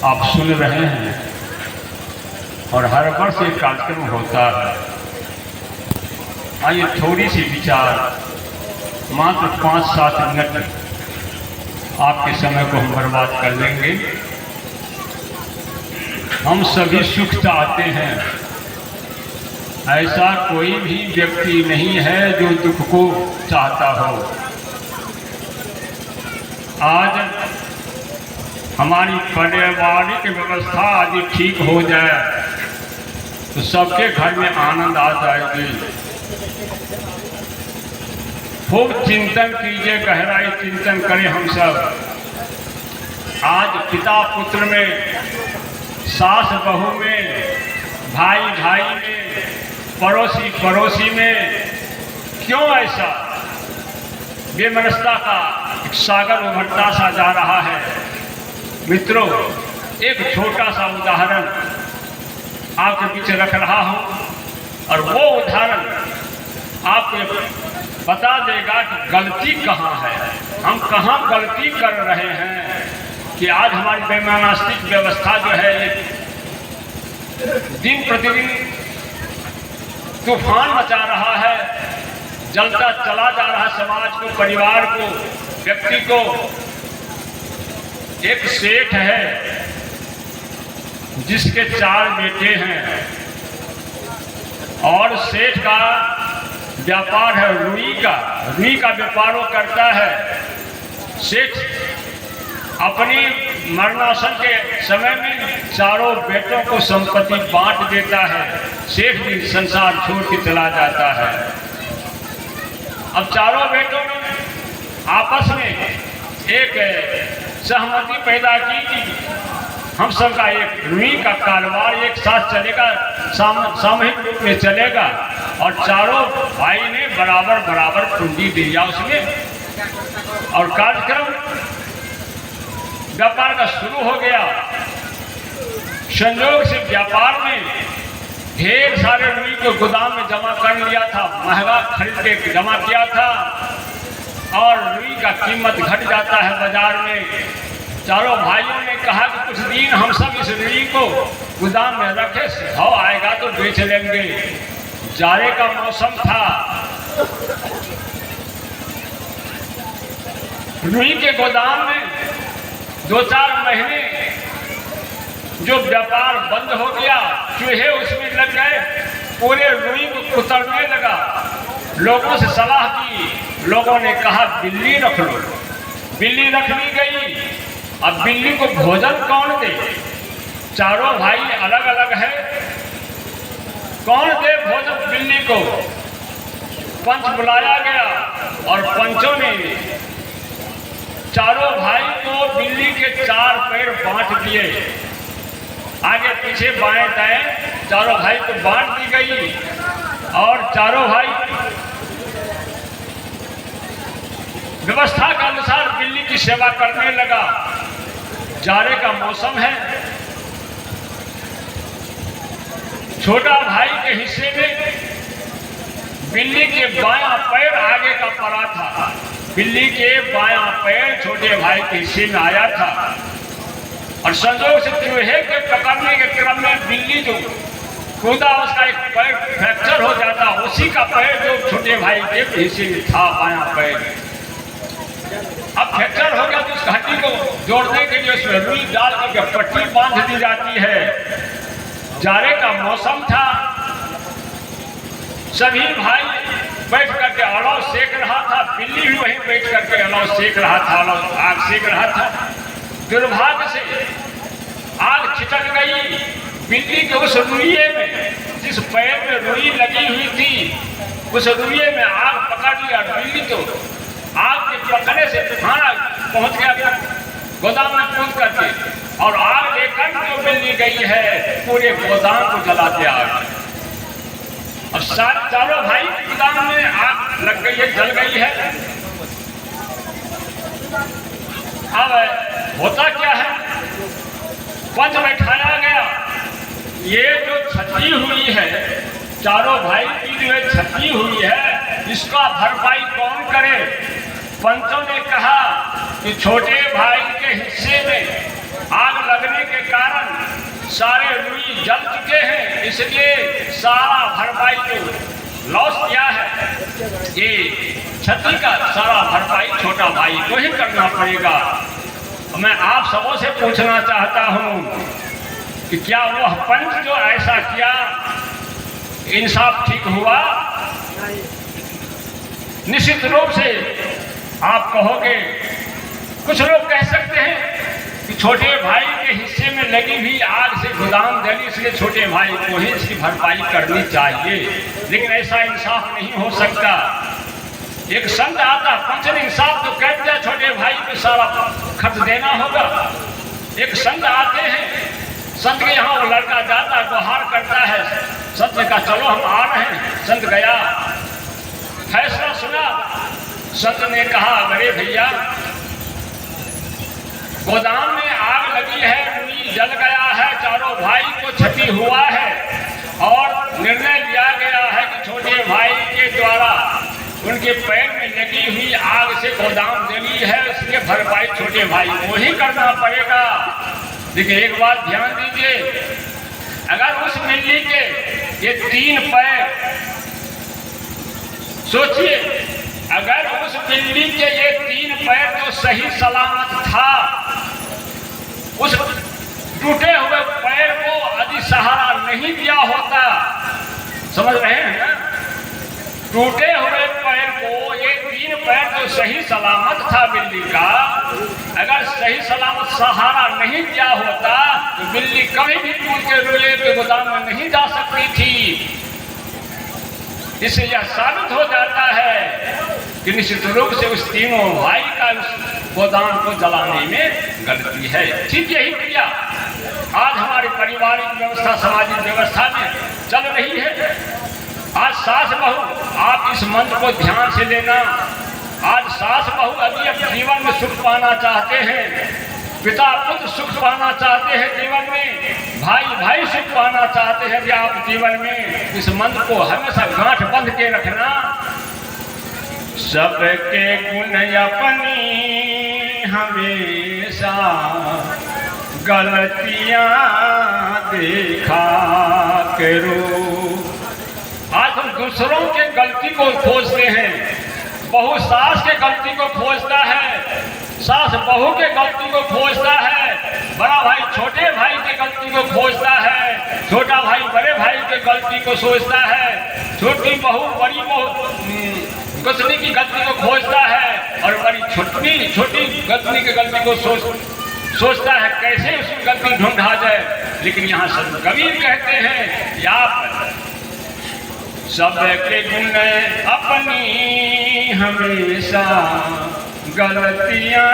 आप सुन रहे हैं और हर वर्ष एक कार्यक्रम होता है। आइए थोड़ी सी विचार, मात्र 5-7 मिनट आपके समय को हम बर्बाद कर लेंगे। हम सभी सुख चाहते हैं, ऐसा कोई भी व्यक्ति नहीं है जो दुख को चाहता हो। आज हमारी पारिवारिक व्यवस्था यदि ठीक हो जाए तो सबके घर में आनंद आ जाएगी। खूब चिंतन कीजिए, गहराई चिंतन करें हम सब। आज पिता पुत्र में, सास बहू में, भाई भाई में, पड़ोसी पड़ोसी में क्यों ऐसा बेमनस्ता का एक सागर उभरता सा जा रहा है। मित्रों, एक छोटा सा उदाहरण आपके पीछे रख रहा हूं और वो उदाहरण आपको बता देगा कि गलती कहाँ है, हम कहाँ गलती कर रहे हैं कि आज हमारी वैमनस्तिक व्यवस्था जो है दिन प्रतिदिन तूफान मचा रहा है, जलता चला जा रहा समाज को, परिवार को, व्यक्ति को। एक सेठ है जिसके 4 बेटे हैं और सेठ का व्यापार है रुई का व्यापार वो करता है। सेठ अपनी मरणासन के समय में 4 बेटों को संपत्ति बांट देता है। सेठ भी संसार छोड़ के चला जाता है। अब 4 बेटों ने आपस में एक सहमति पैदा की कि हम सबका एक रुई का कारोबार एक साथ चलेगा, सामूहिक रूप में चलेगा। और 4 भाई ने बराबर बराबर पूंजी दिया उसमें और कार्यक्रम व्यापार का शुरू हो गया। संयोग से व्यापार में ढेर सारे रुई को गोदाम में जमा कर लिया था, महंगा खरीद के जमा किया था और रुई का कीमत घट जाता है बाजार में। 4 भाइयों ने कहा कि कुछ दिन हम सब इस रुई को गोदाम में रखे, भाव आएगा तो बेच लेंगे। जाड़े का मौसम था, रुई के गोदाम में 2-4 महीने जो व्यापार बंद हो गया, चूहे उसमें लग गए, पूरे रुई को कुतरने लगा। लोगों से सलाह की, लोगों ने कहा बिल्ली रख लो। बिल्ली रख ली गई। अब बिल्ली को भोजन कौन दे? 4 भाई अलग अलग है, कौन दे भोजन बिल्ली को? पंच बुलाया गया और पंचों ने 4 भाई को बिल्ली के 4 पैर बांट दिए, आगे पीछे बाएं दाएं 4 भाई को बांट दी गई। और 4 भाई व्यवस्था के अनुसार बिल्ली की सेवा करने लगा। जाड़े का मौसम है, छोटा भाई के हिस्से में बिल्ली के बायां पैर आगे का पड़ा था। बिल्ली के बायां पैर छोटे भाई के हिस्से में आया था और संजोग से चूहे के पकड़ने के क्रम में बिल्ली जो कूदा, उसका एक पैर फ्रैक्चर हो जाता, उसी का पैर जो छोटे भाई के हिस्से में था, बायां पैर। अब फ्रैक्चर हो गया तो उस हड्डी को जोड़ने के लिए उसमें रुई डाल करके पट्टी बांध दी जाती है। जाड़े का मौसम था, सभी भाई बैठ करके अलाव सेक रहा था, बिल्ली भी वहीं बैठ करके अलाव सेक रहा था, अलाव आग सेक रहा था। दुर्भाग्य से आग छिटक गई बिल्ली के उस रुइये में, जिस पैर में रुई लगी हुई थी, उस रुइये में आग पकड़ लिया। बिल्ली तो आग के पकड़ने से खाना पहुंच गया गोदाम में कूद करके, और आग लेकर जो बिल्ली गई है पूरे गोदाम को जला दिया आग। और 4 भाई गोदाम में आग लग गई है, जल गई है। अब होता क्या है, पंच बैठाया गया। ये जो क्षति हुई है, 4 भाई की जो क्षति हुई है, इसका भरपाई कौन करे? पंचों ने कहा कि छोटे भाई के हिस्से में आग लगने के कारण सारे रुई जल चुके हैं, इसलिए सारा भरपाई जो लॉस किया है, ये क्षति का सारा भरपाई छोटा भाई को ही करना पड़ेगा। मैं आप सबों से पूछना चाहता हूँ कि क्या वह पंच जो ऐसा किया इंसाफ ठीक हुआ? निश्चित रूप से आप कहोगे, कुछ लोग कह सकते हैं कि छोटे भाई के हिस्से में लगी हुई आग से गोदाम जली, इसलिए छोटे भाई को ही इसकी भरपाई करनी चाहिए। लेकिन ऐसा इंसाफ नहीं हो सकता। एक संत आता, पंच ने इंसाफ तो कर दिया, छोटे भाई को सारा खर्च देना होगा। एक संत आते हैं, संत के यहाँ वो लड़का जाता, गुहार करता है, संत ने कहा चलो हम आ रहे हैं। संत गया, फैसला सुना। संत ने कहा अरे भैया, गोदाम में आग लगी है, रुई जल गया है, चारों भाई को क्षति हुआ है और निर्णय लिया गया है कि छोटे भाई के द्वारा उनके पैर में लगी हुई आग से गोदाम जली है, इसलिए भरपाई छोटे भाई को ही करना पड़ेगा। देखिए एक बात ध्यान दीजिए, अगर उस बिल्ली के ये 3 पैर, सोचिए अगर उस बिल्ली के ये 3 पैर जो सही सलामत था, उस टूटे हुए पैर को यदि सहारा नहीं दिया होता, समझ रहे हैं ना, टूटे हुए पैर को ये 3 पैर जो सही सलामत था बिल्ली का, अगर सही सलामत सहारा नहीं दिया होता तो बिल्ली कभी भी टूट के रुए के गोदाम में नहीं जा सकती थी। इससे यह साबित हो जाता है कि निश्चित रूप से उस तीनों भाई का उस गोदाम को जलाने में गलती है। ठीक यही क्रिया आज हमारी पारिवारिक व्यवस्था, सामाजिक व्यवस्था में चल रही है। आज सास बहू, आप इस मंत्र को ध्यान से लेना, आज सास बहू यदि अपने जीवन में सुख पाना चाहते हैं, पिता पुत्र सुख पाना चाहते हैं जीवन में, भाई भाई सुख पाना चाहते हैं यदि आप जीवन में, इस मंत्र को हमेशा गांठ बंध के रखना। सबके गुण अपनी हमेशा गलतियां देखा करो। आज हम दूसरों के गलती को खोजते हैं, बहू सास के गलती को खोजता है, सास बहू के गलती को खोजता है, बड़ा भाई छोटे भाई के गलती को खोजता है, छोटा भाई बड़े भाई के गलती को सोचता है, छोटी बहू बड़ी बहू गतनी की गलती को खोजता है और बड़ी छोटी गतनी की गलती को सोचता है कैसे उसकी गलती ढूंढा जाए। लेकिन यहाँ संत कबीर कहते हैं या सबके गुण अपनी हमेशा गलतियां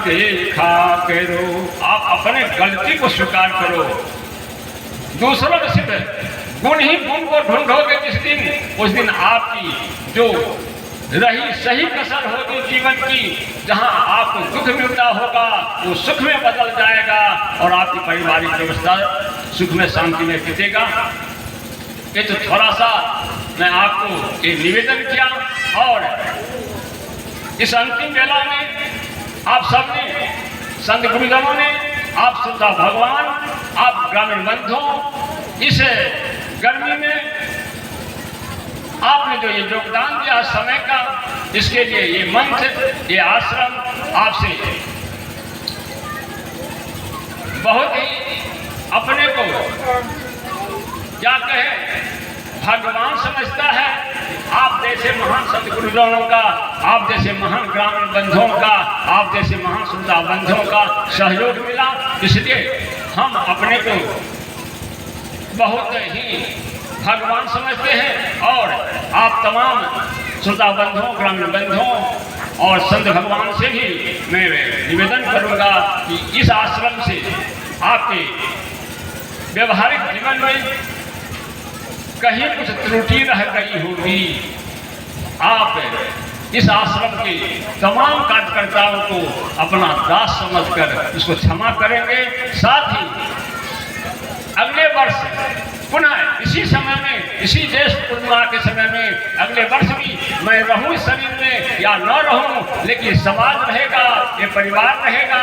देखा करो। आप अपने गलती को स्वीकार करो, दूसरों के सिर्फ गुण ही गुण को ढूंढोगे जिस दिन, उस दिन आपकी जो रही सही कसर होगी जीवन की, जहां आपको दुख मिलता होगा वो सुख में बदल जाएगा और आपकी पारिवारिक व्यवस्था सुख में शांति में बीतेगा। ये तो थोड़ा सा मैं आपको एक निवेदन किया और इस अंतिम वेला में आप सबने, संत गुरुजनों ने, आप श्रोता भगवान, आप ग्रामीण बंधुओं, इस गर्मी में आपने जो ये योगदान दिया समय का, इसके लिए ये मंच, ये आश्रम आपसे बहुत ही अपने को क्या कहें भगवान समझता है। आप जैसे महान संत गुरुजनों का, आप जैसे महान ग्रामीण बंधुओं का, आप जैसे महान श्रोता बंधुओं का सहयोग मिला, इसलिए हम अपने को बहुत ही भगवान समझते हैं। और आप तमाम श्रोता बंधुओं, ग्रामीण बंधुओं और संत भगवान से भी मैं निवेदन करूंगा कि इस आश्रम से आपके व्यवहारिक जीवन में कहीं कुछ त्रुटि रह गई होगी, आप इस आश्रम के तमाम कार्यकर्ताओं को अपना दास समझकर उसको क्षमा करेंगे। साथ ही अगले वर्ष पुनः इसी समय में, इसी ज्येष्ठ पूर्णिमा के समय में अगले वर्ष भी मैं रहूं इस शरीर में या न रहूं, लेकिन समाज रहेगा, ये परिवार रहेगा,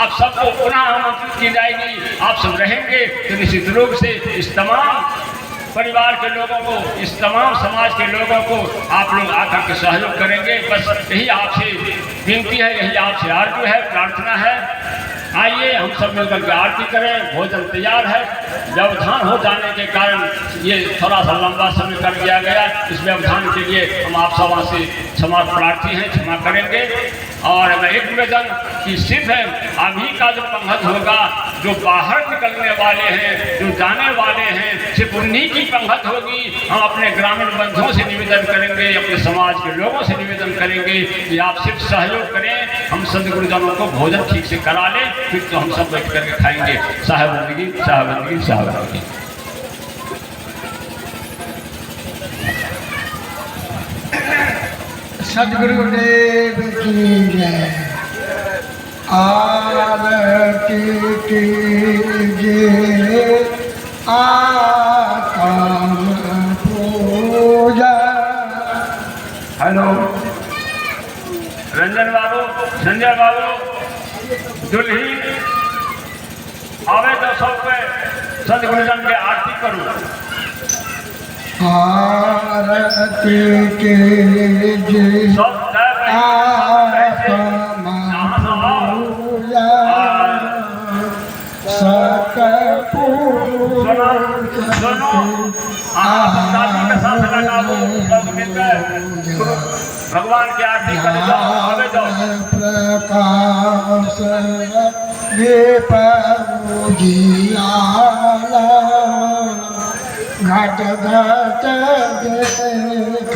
आप सबको पुनः आमंत्रित की जाएगी। आप सब रहेंगे तो निश्चित रूप से इस तमाम परिवार के लोगों को, इस तमाम समाज के लोगों को आप लोग आकर के सहयोग करेंगे। बस यही आपसे विनती है, यही आपसे आरजू है, प्रार्थना है। आइए हम सब मिलकर के आरती करें। भोजन तैयार है। व्यवधान हो जाने के कारण ये थोड़ा सा लंबा समय कर दिया गया। इस व्यवधान के लिए हम आप सब से क्षमा प्रार्थी हैं, क्षमा करेंगे। और मैं एक निवेदन कि सिर्फ अभी का जो पंगत होगा, जो बाहर निकलने वाले हैं, जो जाने वाले हैं, सिर्फ उन्हीं की पंगत होगी। हम अपने ग्रामीण बंधुओं से निवेदन करेंगे, अपने समाज के लोगों से निवेदन करेंगे कि आप सिर्फ सहयोग करें। हम संत गुरुजनों को भोजन ठीक से करा लें, फिर तो हम सब बैठ करके खाएंगे। साहेबंदगी, साहेबंदगी, साहेबंदगी। सदगुरुदेव की जय। आरती कीजिए आकाम पूजा। हेलो रंजन बाबू, संजय बाबू, दुल्ही आवे तो सब पे संत गुरुजन के आरती करूँ। आरती कीजिए आकाम पूजा। भगवान की आरती करने जाओ। प्रकाश दीप उजियाला घट घट देख